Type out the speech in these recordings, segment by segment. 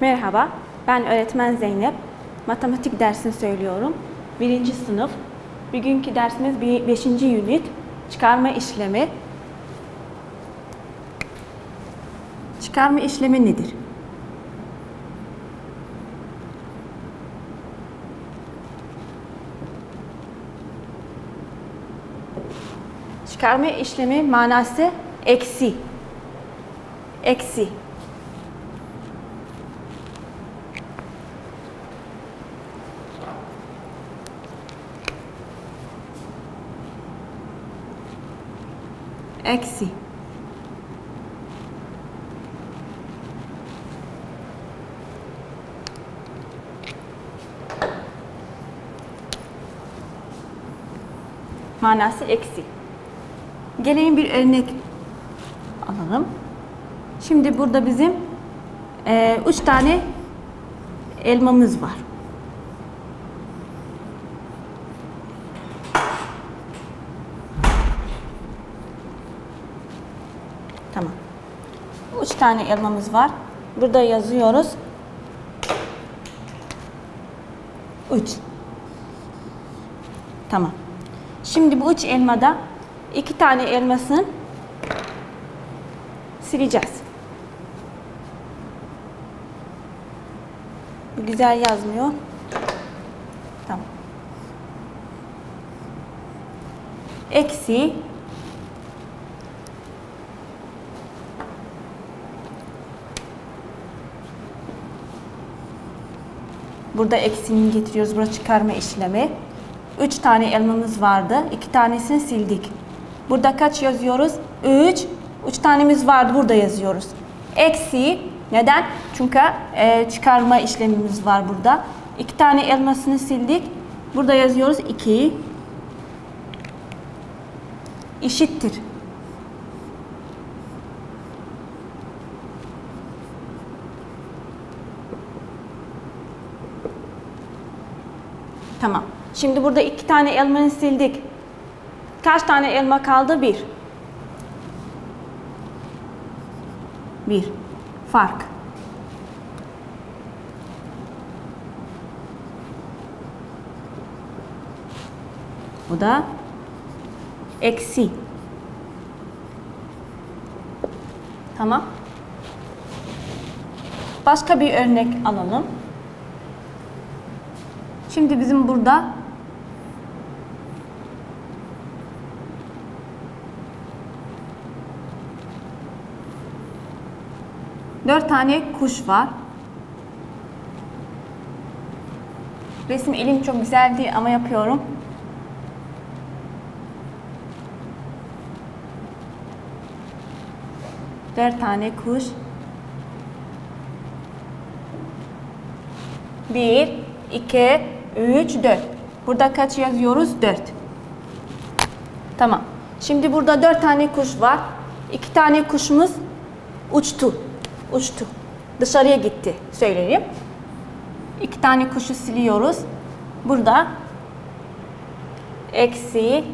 Merhaba, ben öğretmen Zeynep. Matematik dersini söylüyorum. 1. sınıf. Bugünkü dersimiz 5. ünit. Çıkarma işlemi. Çıkarma işlemi nedir? Çıkarma işlemi manası eksi. Eksi. Eksi. Manası eksi. Gelin bir örnek alalım. Şimdi burada bizim 3 tane elmamız var. Tamam. 3 tane elmamız var. Burada yazıyoruz. 3. Tamam. Şimdi bu 3 elmada 2 tane elmasını sileceğiz. Bu güzel yazmıyor. Tamam. Eksi burada eksiğini getiriyoruz. Burada çıkarma işlemi. 3 tane elmamız vardı. 2 tanesini sildik. Burada kaç yazıyoruz? 3. 3 tanemiz vardı. Burada yazıyoruz. Eksi. Neden? Çünkü çıkarma işlemimiz var burada. 2 tane elmasını sildik. Burada yazıyoruz 2. Eşittir. Tamam. Şimdi burada 2 tane elmanı sildik. Kaç tane elma kaldı? 1. 1. Fark. Bu da eksi. Tamam. Başka bir örnek alalım. Şimdi bizim burada 4 tane kuş var. Resim elim çok güzeldi ama yapıyorum. Dört tane kuş. 1, 2, 3, 4. Burada kaç yazıyoruz? 4. Tamam. Şimdi burada 4 tane kuş var. 2 tane kuşumuz uçtu. Uçtu. Dışarıya gitti. Söyleyeyim. 2 tane kuşu siliyoruz. Burada eksi.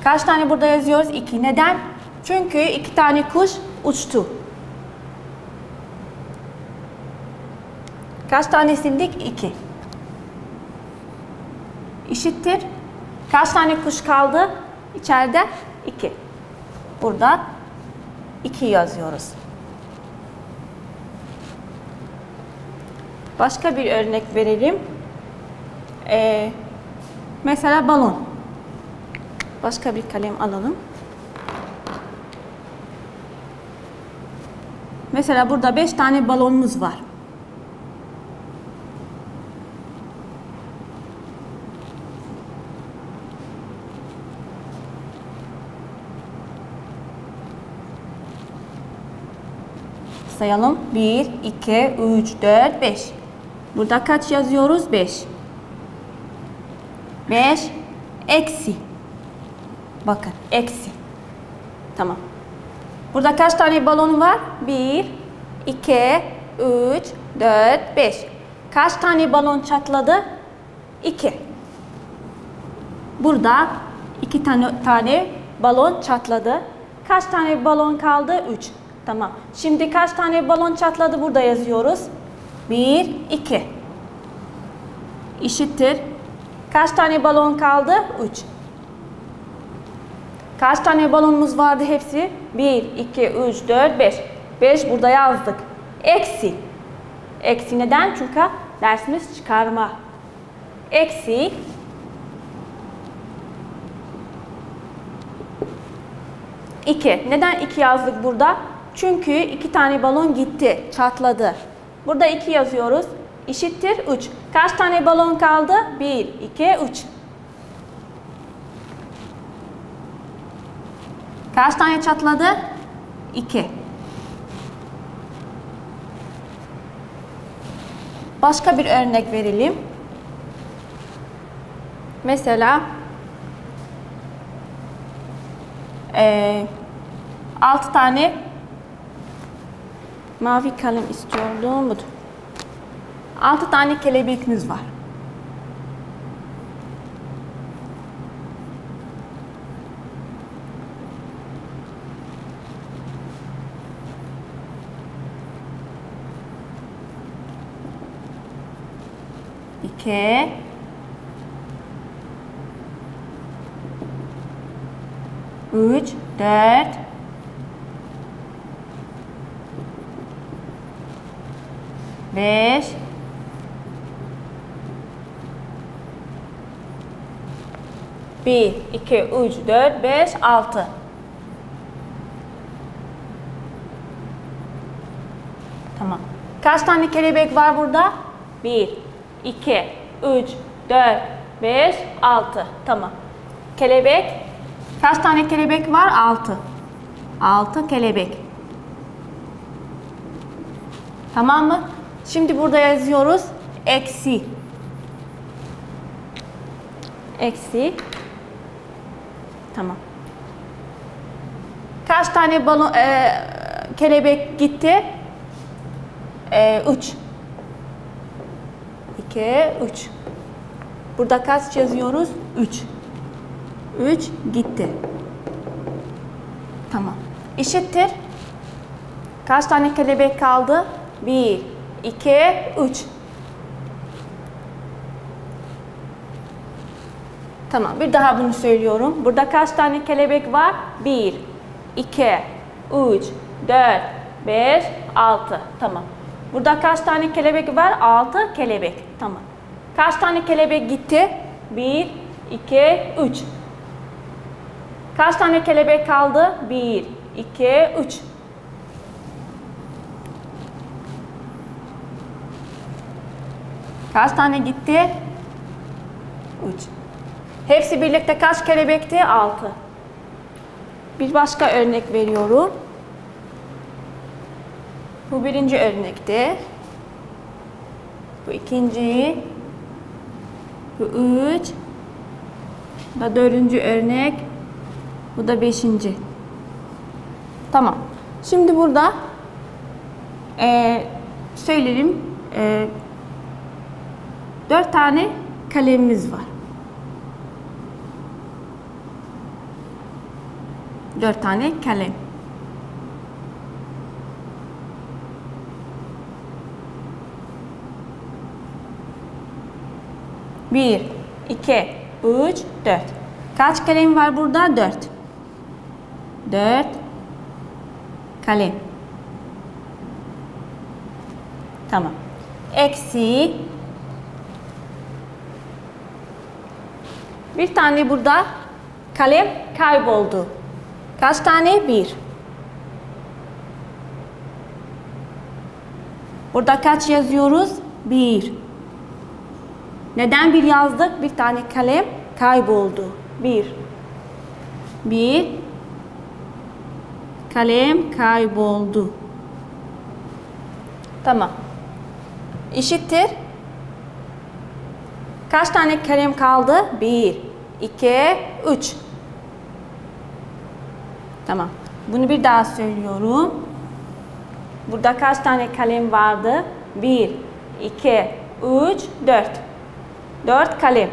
Kaç tane burada yazıyoruz? 2. Neden? Çünkü 2 tane kuş uçtu. Kaç tane sildik? 2. Eşittir. Kaç tane kuş kaldı? İçeride 2. Burada 2 yazıyoruz. Başka bir örnek verelim. Mesela balon. Başka bir kalem alalım. Mesela burada 5 tane balonumuz var. Sayalım. 1, 2, 3, 4, 5. Burada kaç yazıyoruz? 5. 5 eksi. Bakın eksi. Tamam. Burada kaç tane balon var? 1, 2, 3, 4, 5. Kaç tane balon çatladı? 2. Burada 2 tane balon çatladı. Kaç tane balon kaldı? 3. Tamam. Şimdi kaç tane balon çatladı burada yazıyoruz. 1, 2. Eşittir. Kaç tane balon kaldı? 3. Kaç tane balonumuz vardı hepsi? 1, 2, 3, 4, 5. 5 burada yazdık. Eksi. Eksi neden? Çünkü dersimiz çıkarma. Eksi. İki. Neden 2 yazdık burada? Çünkü 2 tane balon gitti, çatladı. Burada 2 yazıyoruz. Eşittir 3. Kaç tane balon kaldı? 1, 2, 3. Kaç tane çatladı? 2. Başka bir örnek verelim. Mesela 6 tane mavi kalem istiyordum. Budur. 6 tane kelebeğimiz var. İki. 3, 4. 5. 1, 2, 3, 4, 5, 6. Tamam. Kaç tane kelebek var burada? 1, 2, 3, 4, 5, 6. Tamam. Kelebek. Kaç tane kelebek var? 6. 6 kelebek. Tamam mı? Şimdi burada yazıyoruz. Eksi. Eksi. Tamam. Kaç tane balon, kelebek gitti? 3. 2, 3. Burada kaç yazıyoruz? 3. 3 gitti. Tamam. Eşittir. Kaç tane kelebek kaldı? 1, 2, 3. Tamam. Bir daha bunu söylüyorum. Burada kaç tane kelebek var? 1, 2, 3, 4, 5, 6. Tamam. Burada kaç tane kelebek var? 6 kelebek. Tamam. Kaç tane kelebek gitti? 1, 2, 3. Kaç tane kelebek kaldı? 1, 2, 3. Kaç tane gitti? 3. Hepsi birlikte kaç kelebekti? 6. Bir başka örnek veriyorum. Bu birinci örnekti. Bu ikinci. Bu 3. Bu da dördüncü örnek. Bu da 5. Tamam. Şimdi burada söyleyelim. 4 tane kalemimiz var. 4 tane kalem. Bir, 2, 3, 4. Kaç kalem var burada? 4. 4 kalem. Tamam. Eksi. Bir tane burada kalem kayboldu. Kaç tane? 1. Burada kaç yazıyoruz? 1. Neden 1 yazdık? Bir tane kalem kayboldu. 1. 1 kalem kayboldu. Tamam. Eşittir. Kaç tane kalem kaldı? 1, 2, 3. Tamam. Bunu bir daha söylüyorum. Burada kaç tane kalem vardı? 1, 2, 3, 4. 4 kalem.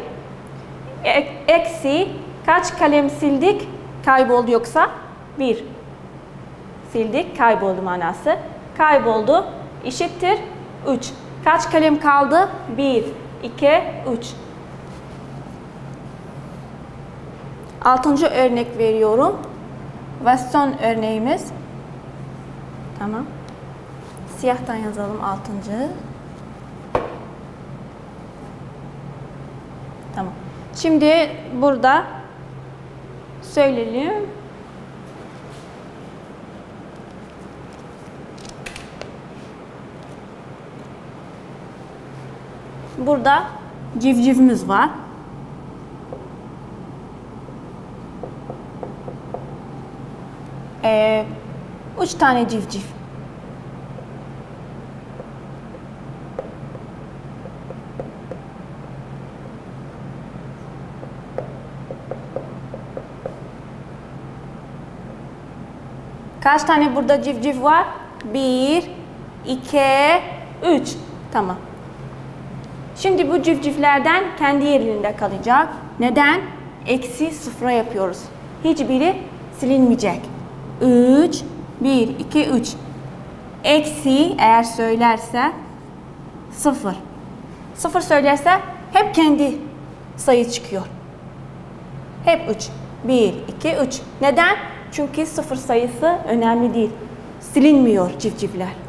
Eksi kaç kalem sildik? Kayboldu yoksa? 1. sildik, kayboldu manası. Kayboldu eşittir 3. Kaç kalem kaldı? 1, 2, 3. 6. örnek veriyorum. Ve son örneğimiz. Tamam. Siyahtan yazalım 6. Tamam. Şimdi burada söyleyelim. Burada civcivimiz var. Üç tane civciv. Kaç tane burada civciv var? 1, 2, 3. Tamam. Şimdi bu civcivlerden kendi yerinde kalacak. Neden? Eksi sıfıra yapıyoruz. Hiçbiri silinmeyecek. 3, 1, 2, 3. Eksi eğer söylerse 0. 0 söylerse hep kendi sayı çıkıyor. Hep 3. 1, 2, 3. Neden? Çünkü 0 sayısı önemli değil. Silinmiyor civcivler.